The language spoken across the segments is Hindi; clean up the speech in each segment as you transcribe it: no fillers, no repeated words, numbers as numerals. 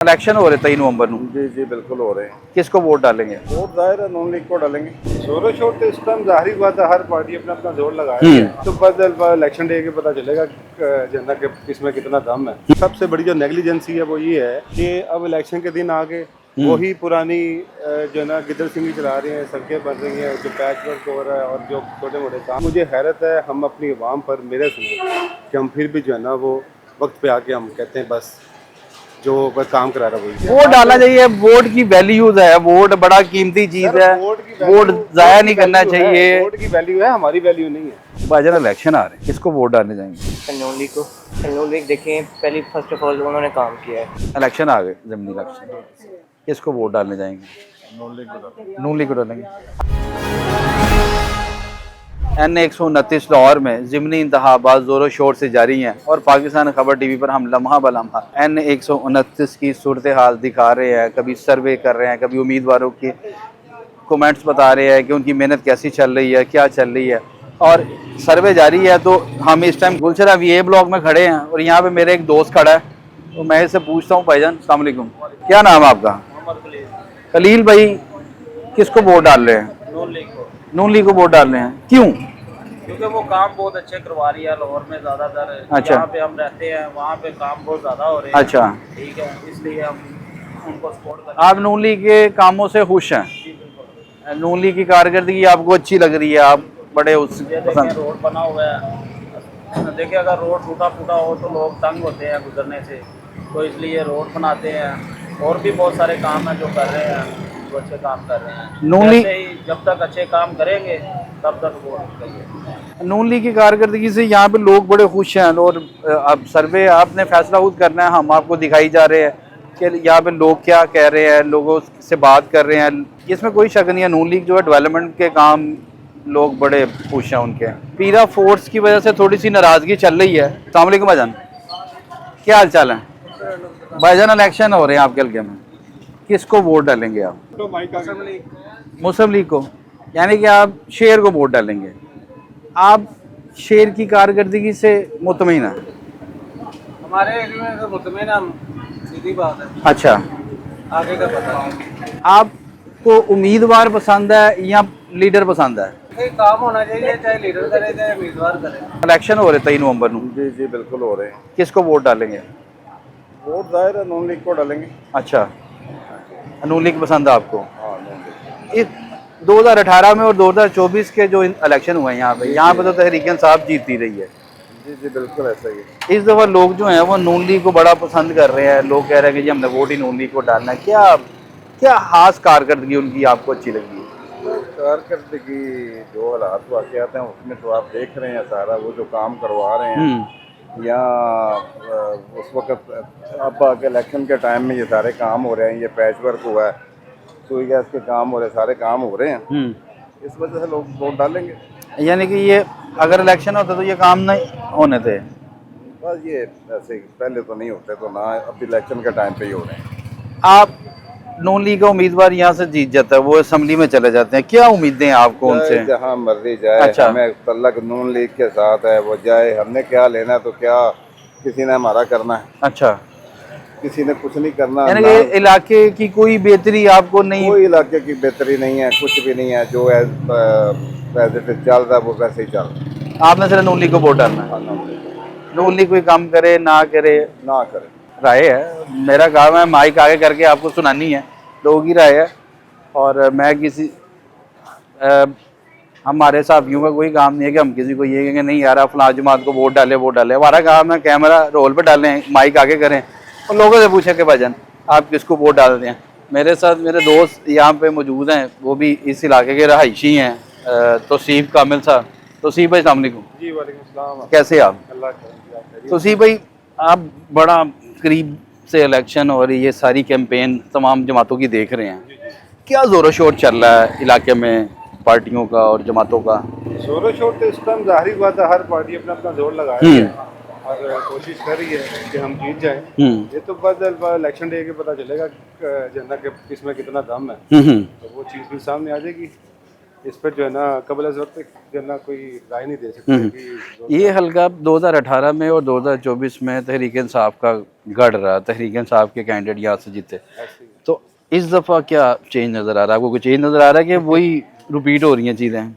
इलेक्शन हो रहे 23 नवंबर ਨੂੰ। जी जी बिल्कुल हो रहे हैं। किसको वोट डालेंगे? वोट जाहिर है नॉन लीग को डालेंगे। जोरों शोर तो इस टाइम जाहिर बात है, हर पार्टी अपना अपना जोर लगा रही है। तो बाद इलेक्शन डे के पता चलेगा जनता के किसमें कितना दम है। सबसे बड़ी जो नेग्लिजेंसी है वो ये है कि अब इलेक्शन के दिन आगे वही पुरानी जो ना गिदड़ सिंह चला रहे हैं, सड़कें बन रही हैं, जो पैच वर्क हो रहा है और जो छोटे मोटे काम। मुझे हैरत है हम अपनी आवाम पर मेरे सुनो कि हम फिर भी जो है ना वो वक्त पे आके हम कहते हैं बस जो बस काम करा रहा वही वोट डालना चाहिए। वोट की वैल्यूज है, वोट बड़ा कीमती चीज है, वोट जाया नहीं करना चाहिए। वोट की वैल्यू है, हमारी वैल्यू नहीं है। भाईजान इलेक्शन आ रहे हैं, किसको वोट डालने जाएंगे? कन्नौली को। कन्नौली देखें, पहले फर्स्ट ऑफ ऑल उन्होंने काम किया है। इलेक्शन आ गए, ज़मीनी इलेक्शन, किसको वोट डालने जाएंगे? नून लीग को डालेंगे। N129 लाहौर में ज़िमनी इंतखाबात ज़ोरों शोर से जारी हैं और पाकिस्तान खबर टीवी पर हम लम्हा ब लम्हा N129 की सूरत हाल दिखा रहे हैं। कभी सर्वे कर रहे हैं, कभी उम्मीदवारों के कमेंट्स बता रहे हैं कि उनकी मेहनत कैसी चल रही है, क्या चल रही है। और सर्वे जारी है। तो हम इस टाइम गुलशरा VA ब्लॉक में खड़े हैं और यहाँ पे मेरे एक दोस्त खड़ा है, तो मैं इससे पूछता हूँ, भाईजान अस्सलाम वालेकुम, क्या नाम है आपका? खलील भाई, किसको वोट डाल रहे हैं? नून लीग को वोट डाल रहे हैं, क्यों? क्योंकि वो काम बहुत अच्छे करवा रही है लाहौर में। ज़्यादातर अच्छा। जहाँ पे हम रहते हैं वहाँ पे काम बहुत ज़्यादा हो रहे हैं। अच्छा, ठीक है, इसलिए हम उनको सपोर्ट करते आप नून लीग के कामों से खुश हैं? नून लीग की कारकर्दगी आपको अच्छी लग रही है, आप बड़े उस हैं। ये देखें, पसंद? रोड बना हुआ है। देखिए, अगर रोड टूटा फूटा हो तो लोग तंग होते हैं गुजरने से, तो इसलिए रोड बनाते हैं। और भी बहुत सारे काम हैं जो कर रहे हैं, जो अच्छे काम कर रहे हैं। नून लीग- ऐसे ही जब तक अच्छे काम करेंगे तब तक वोट करिए। नून लीग की कारकर्दगी से यहाँ पे लोग बड़े खुश हैं। और अब सर्वे आपने फैसला खुद करना है, हम आपको दिखाई जा रहे हैं कि यहाँ पे लोग क्या कह रहे हैं, लोगों से बात कर रहे हैं। इसमें कोई शक नहीं है, नून लीग जो है डेवलपमेंट के काम लोग बड़े खुश हैं उनके। पीरा फोर्स की वजह से थोड़ी सी नाराज़गी चल रही है। अस्सलाम वालेकुम भाईजान, क्या हाल चाल है? भाईजान इलेक्शन हो रहे हैं आपके हल्के में, किसको वोट डालेंगे आप? मुस्लिम लीग को, यानी कि आप शेर को वोट डालेंगे। आप शेर की कारकर्दगी से मुतमईन हैं? हमारे एरिया में तो मुतमिन हम, सीधी बात है। अच्छा, आगे का पता नहीं। आपको उम्मीदवार पसंद है या लीडर पसंद है? काम होना चाहिए, चाहे लीडर करे चाहे उम्मीदवार करे। इलेक्शन हो रहे 23 नवंबर ਨੂੰ, जी जी बिल्कुल हो रहे हैं। किसको वोट डालेंगे? वोट जाहिर है नॉन लीग को डालेंगे। अच्छा, नून लीग पसंद है आपको? हाँ नॉन लीग। इस 2018 में और 2024 के जो इलेक्शन हुए हैं यहाँ पे तो तहरीक इंसाफ जीतती रही है। जी जी बिल्कुल ऐसा ही है। इस दफ़ा लोग जो हैं वो नून लीग को बड़ा पसंद कर रहे हैं। लोग कह रहे हैं कि जी हमने वोट ही नून लीग को डालना है। क्या क्या खास कारकर्दगी उनकी आपको अच्छी लगी है? कारकर्दगी जो हालात वाक़यात हैं उसमें तो आप देख रहे हैं सारा, वो जो काम करवा रहे हैं या उस वक्त अब आके इलेक्शन के टाइम में ये सारे काम हो रहे हैं, ये पैच वर्क हुआ है, सुई गैस के काम हो रहे हैं, सारे काम हो रहे हैं। इस वजह से लोग वोट डालेंगे। यानी कि ये अगर इलेक्शन होता तो ये काम नहीं होने थे? बस ये ऐसे ही पहले तो नहीं होते, तो ना अब इलेक्शन के टाइम पे ही हो रहे हैं। आप नून लीग का उम्मीदवार यहाँ से जीत जाता है, वो असेंबली में चले जाते हैं, क्या उम्मीदें हैं आपको उनसे? जहाँ मर्जी जाए। अच्छा। हमें तल्लक नून लीग के साथ है, वो जाए, हमने क्या लेना है, तो क्या किसी ने हमारा करना है? अच्छा, किसी ने कुछ नहीं करना। यानी कि इलाके की कोई बेहतरी आपको नहीं? कोई इलाके की बेहतरी नहीं है, कुछ भी नहीं है। जो है चल रहा है वो वैसे ही चल रहा है। आपने सिर्फ नून लीग को वोट डालना है? नून लीग कोई काम करे ना करे, ना करे, राय है। मेरा काम है माइक आगे करके आपको सुनानी है, लोगों की राय है। और मैं किसी हमारे साथियों का कोई काम नहीं है कि हम किसी को ये कहेंगे नहीं यार आप फलां जमात को वोट डाले वोट डाले। हमारा काम है कैमरा रोल पे डालें, माइक आगे करें और लोगों से पूछें कि भाईजान आप किसको वोट डाल दें। मेरे साथ मेरे दोस्त यहाँ पे मौजूद हैं, वो भी इस इलाके के रहायशी हैं, तौसीफ कामिल साहब। तौसीफ भाई अस्सलाम वालेकुम। जी वालेकुम सलाम। कैसे आप? अल्लाह का। तौसीफ भाई, आप बड़ा करीब से इलेक्शन और ये सारी कैंपेन तमाम जमातों की देख रहे हैं, क्या ज़ोर शोर चल रहा है इलाके में पार्टियों का और जमातों का? जोरों शोर तो इस टाइम जाहिर बात है, हर पार्टी अपना अपना जोर लगा रही है और कोशिश कर रही है कि हम जीत जाएं। ये तो बाद इलेक्शन डे के पता चलेगा जनता के किसमें कितना दम है, तो वो चीज़ भी सामने आ जाएगी। इस पर जो है ना कबल अज़ वक्त जो है ना कोई राय नहीं दे सकते कि ये हल्का 2018 में और 2024 में तहरीक इंसाफ का गढ़ रहा, तहरीक इंसाफ के कैंडिडेट यहाँ से जीते। ऐसे ही। तो इस दफ़ा क्या चेंज नज़र आ रहा है आपको? कुछ चेंज नज़र आ रहा है कि वही रिपीट हो रही हैं चीज़ें?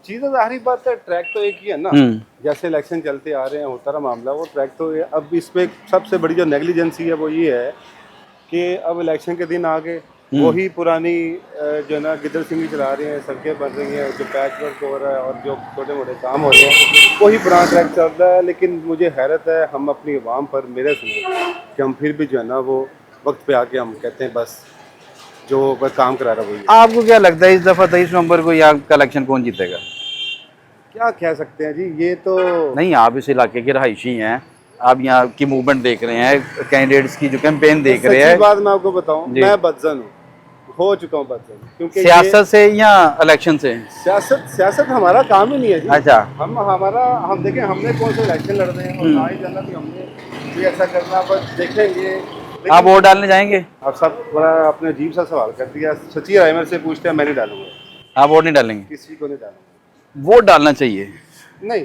चीज़ें ज़ाहिर बात है, ट्रैक तो एक ही है ना। जैसे इलेक्शन चलते आ रहे हैं होता रहा मामला, वो ट्रैक तो अब इसमें सबसे बड़ी जो नेग्लिजेंसी है वो ये है कि अब इलेक्शन के दिन आगे वही पुरानी जो है ना गिदड़ सिंगी चला रहे हैं, सड़कें बन रही हैं, जो पैच वर्क हो रहा है और जो छोटे मोटे काम हो रहे हैं वही पुराना ट्रैक चल रहा है। लेकिन मुझे हैरत है, हम अपनी आवाम पर मेरे सुने कि हम फिर भी जो है ना वो वक्त पे आके हम कहते हैं बस जो बस काम करा रहा है वही। आपको क्या लगता है इस दफ़ा 23 नवंबर को यहाँ का इलेक्शन कौन जीतेगा? क्या कह सकते हैं जी, ये तो नहीं, आप इस इलाके के रहायशी हैं, आप यहाँ की मूवमेंट देख रहे हैं, कैंडिडेट्स की जो कैंपेन देख रहे सच्ची हैं। बात मैं आपको बताऊं, जी। मैं बदजन हो चुका हूँ बदजन, क्योंकि सियासत से या इलेक्शन से? सियासत हमारा काम ही नहीं है जी। अच्छा। हम देखें हमने कौन सा इलेक्शन लड़ रहे हैं और ना ही जाना कि हमने भी ऐसा करना, बस देखेंगे। आप वोट डालने जाएंगे? आप सब बड़ा आपने अजीब सा सवाल कर दिया, सच्ची राय मेरे से पूछते हैं, मैं नहीं डालूंगा। आप वोट नहीं डालेंगे? किसी को नहीं डालूंगा। वोट डालना चाहिए। नहीं,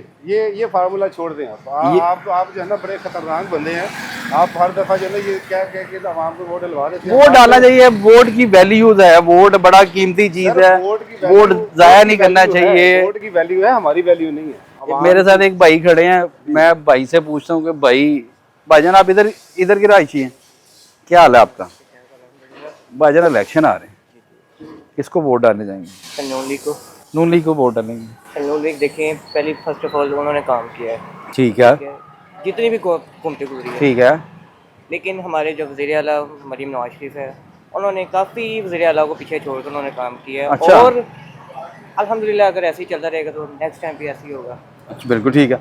ये फार्मूला छोड़ दें आप जो है ना बड़े खतरनाक बंदे हैं। आप हर दफा जो है ना ये क्या कह के आवाम को वोट डलवा देते हैं। वोट डालना चाहिए, वोट की वैल्यूज है, वोट बड़ा कीमती चीज है, वोट जाया नहीं करना चाहिए। वोट की वैल्यू है, हमारी वैल्यू नहीं है। मेरे साथ एक भाई खड़े हैं, मैं भाई से पूछता हूँ कि भाईजान आप इधर की रहायशी हैं, क्या हाल है आपका? भाईजान इलेक्शन आ रहे हैं, किसको वोट डालने जाएंगे? नून लीग को वोट डालेंगे। नून लीग देखें, पहले फर्स्ट ऑफ ऑल उन्होंने काम किया है, ठीक है, ठीक है? जितनी भी हुकूमतें गुजरी है, ठीक है। लेकिन हमारे जो वज़ीर आला मरीम नवाज शरीफ है, उन्होंने काफ़ी वज़ीर आला को पीछे छोड़कर उन्होंने काम किया है। अच्छा। और अल्हम्दुलिल्लाह अगर ऐसे ही चलता रहेगा तो नेक्स्ट टाइम भी ऐसे ही होगा। अच्छा, बिल्कुल ठीक है।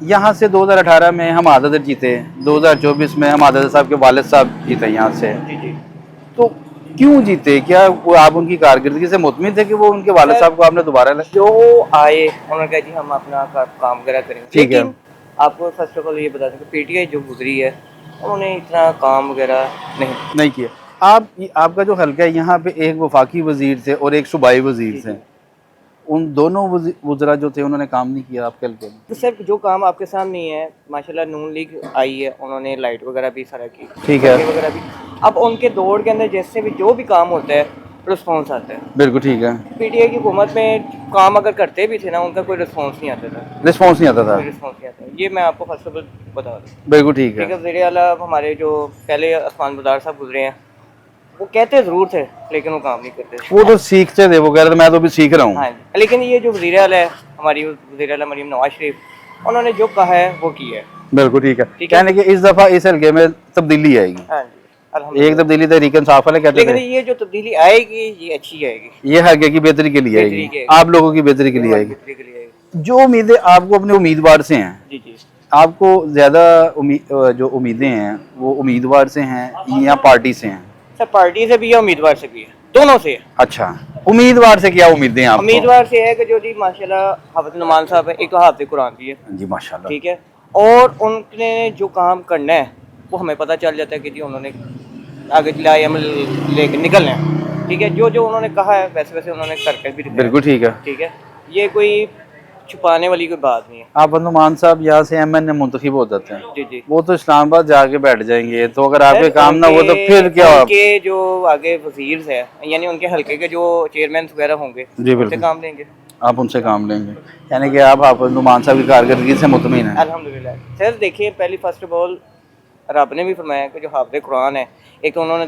यहाँ से 2018 में हम आज़ाद जीते, 2024 में हम आज़ाद साहब के वालिद साहब जीते यहाँ से, जी जी। तो क्यों जीते? क्या वो आप उनकी कारकर्दगी से मुतमिन थे कि वो उनके वालिद साहब को आपने दोबारा जो आए उन्होंने कहा जी हम अपना काम वगैरह करेंगे, ठीक है। लेकिन आपको फर्स्ट ऑफ ऑल ये बता दें कि पीटीआई जो गुजरी है उन्होंने इतना काम वगैरह नहीं किया? आपका जो हल्का है यहाँ पे एक वफाकी वजीर थे और एक सूबाई वजीर थे, उन दोनों वज़रा जो थे उन्होंने काम नहीं किया आपके हल्के में? तो सर जो काम आपके सामने ही है, माशाल्लाह नून लीग आई है, उन्होंने लाइट वगैरह भी सारा की, ठीक है। सड़कें वगैरह भी। अब उनके दौड़ के अंदर जैसे भी जो भी काम होता है रिस्पॉन्स आता है। बिल्कुल ठीक है। पीटीआई की हुकूमत में काम अगर करते भी थे ना, उनका कोई रिस्पॉन्स नहीं आता था, रिस्पॉन्स नहीं आता था? कोई रिस्पॉन्स नहीं आता। ये मैं आपको फर्स्ट ऑफ ऑल बता दूँ, बिल्कुल ठीक है। ठीक है। वज़ीर आला हमारे जो पहले उस्मान बुज़दार साहब गुजरे हैं, वो कहते ज़रूर थे लेकिन वो काम नहीं करते थे। वो तो सीखते थे, वो कह रहे थे मैं तो अभी सीख रहा हूँ। हाँ जी। लेकिन ये जो वज़ीर आला है हमारी वज़ीर आला मरीम नवाज शरीफ, उन्होंने जो कहा है वो किया है। बिल्कुल ठीक है। ठीक है। कहने कि इस दफ़ा इस हल्के में तब्दीली आएगी। हाँ जी, एक अल्हम्दुलिल्लाह। तब्दीली तहरीक इंसाफ वाले कहते लेकिन थे, ये जो तब्दीली आएगी ये अच्छी आएगी, ये हल्के की बेहतरी के लिए बेहतरी आएगी, के- आप लोगों की बेहतरी के लिए आएगी। बेहतरी के लिए आएगी। जो उम्मीदें आपको अपने उम्मीदवार से हैं, जी जी। आपको ज़्यादा जो उम्मीदें हैं वो उम्मीदवार से हैं या पार्टी से हैं? सर पार्टी से भी है, उम्मीदवार से भी है, दोनों से है। अच्छा, उम्मीदवार से क्या उम्मीदें हैं आपको? उम्मीदवार से है कि जो जी माशाल्लाह हाफिज नुमान साहब है, एक तो हाफिज कुरान भी है, जी माशाल्लाह। ठीक है। और उनने जो काम करना है वो हमें पता चल जाता है कि जी उन्होंने आगे चलाए अमल लेके निकलना है, ठीक है। जो जो उन्होंने कहा है वैसे वैसे उन्होंने करके भी दिखाया, बिल्कुल ठीक है। ठीक है। ये कोई छुपाने वाली कोई बात नहीं है। आप नुमान साहब यहाँ से MN मुंतखब हो जाते हैं, जी जी। वो तो इस्लामाबाद जाके बैठ जाएंगे, तो अगर आपके काम ना हो तो फिर क्या? उनके जो आगे वजीर है यानी उनके हल्के के जो चेयरमैन वगैरह होंगे जी बिल्कुल, उनसे काम लेंगे, आप उनसे काम लेंगे, यानी कि आप हाफिज नुमान साहब की कारकर्दगी से मुतमिन हैं? अल्हम्दुलिल्लाह। सर देखिए, पहली फर्स्ट ऑफ ऑल रब ने भी फरमाया कि जो हाफिज कुरान है, एक तो उन्होंने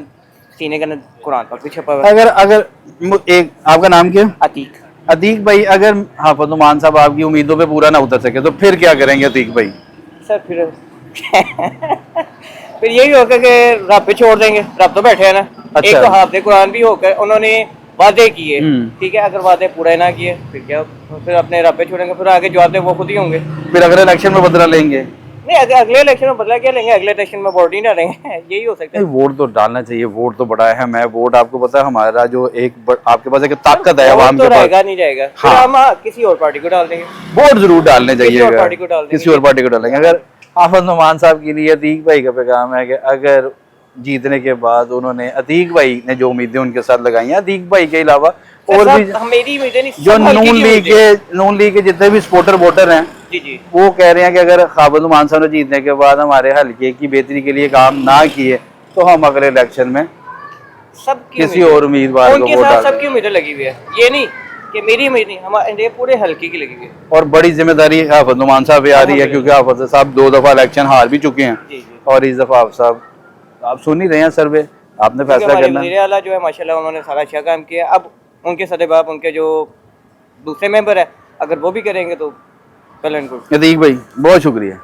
सीने के अंदर कुरान पाक भी छपा हुआ है। अगर एक आपका नाम क्या? अतीक। अतीक भाई, अगर हाफिज नुमान साहब आपकी उम्मीदों पे पूरा ना उतर सके तो फिर क्या करेंगे अतीक भाई? सर फिर फिर यही होगा कि रब पे छोड़ देंगे, रब तो बैठे हैं ना। अच्छा। एक तो हाफिज कुरान भी होकर उन्होंने वादे किए, हम्म। ठीक है। अगर वादे पूरा ना किए फिर क्या, फिर अपने रब पे छोड़ेंगे, फिर आगे जवाब दे वो खुद ही होंगे। फिर अगर इलेक्शन में बदला लेंगे? नहीं, अगले इलेक्शन में बदला क्या लेंगे, अगले इलेक्शन में वोट ही ना लेंगे। यही हो सकता है। नहीं, वोट तो डालना चाहिए, वोट तो बड़ा अहम है। वोट आपको पता है हमारा जो आपके पास एक ताकत है आवाम तो के पास, रहेगा नहीं जाएगा, फिर हाँ। हम किसी और पार्टी को डाल देंगे। वोट जरूर डालने किसी और चाहिए, पार्टी को डाल देंगे। किसी और पार्टी को डालेंगे। अगर हाफिज नुमान साहब के लिए अतीक भाई का पैगाम है कि अगर जीतने के बाद उन्होंने अतीक भाई ने जो उम्मीदें उनके साथ लगाई हैं, अतीक भाई के अलावा और सब भी मेरी उम्मीदें नहीं, जो सब हल्की की उम्मीदें। नून लीग के जितने भी सपोर्टर वोटर हैं जी जी वो कह रहे हैं कि अगर ख्वाबुल मान साहब ने जीतने के बाद हमारे हल्के की बेहतरी के लिए काम ना किए तो हम अगले इलेक्शन में सबकी किसी उम्मीदें। और उम्मीदवार को उनके वोट साथ डाल सबकी उम्मीदें लगी हुई है, ये नहीं कि मेरी उम्मीद नहीं, हमारे पूरे हल्के की लगी हुई है। और बड़ी जिम्मेदारी हाफिज नुमान साहब पे आ रही है क्योंकि हाफिज साहब 2 दफा इलेक्शन हार भी चुके हैं जी जी और इस दफा आप साहब आप सुन ही रहे हैं सर्वे, आपने क्योंकि फैसला हमारे करना वज़ीर आला जो है माशाल्लाह उन्होंने सारा अच्छा काम किया। अब उनके सदेबाप उनके जो दूसरे मेंबर है, अगर वो भी करेंगे तो वेल एंड गुड। नतीक भाई बहुत शुक्रिया।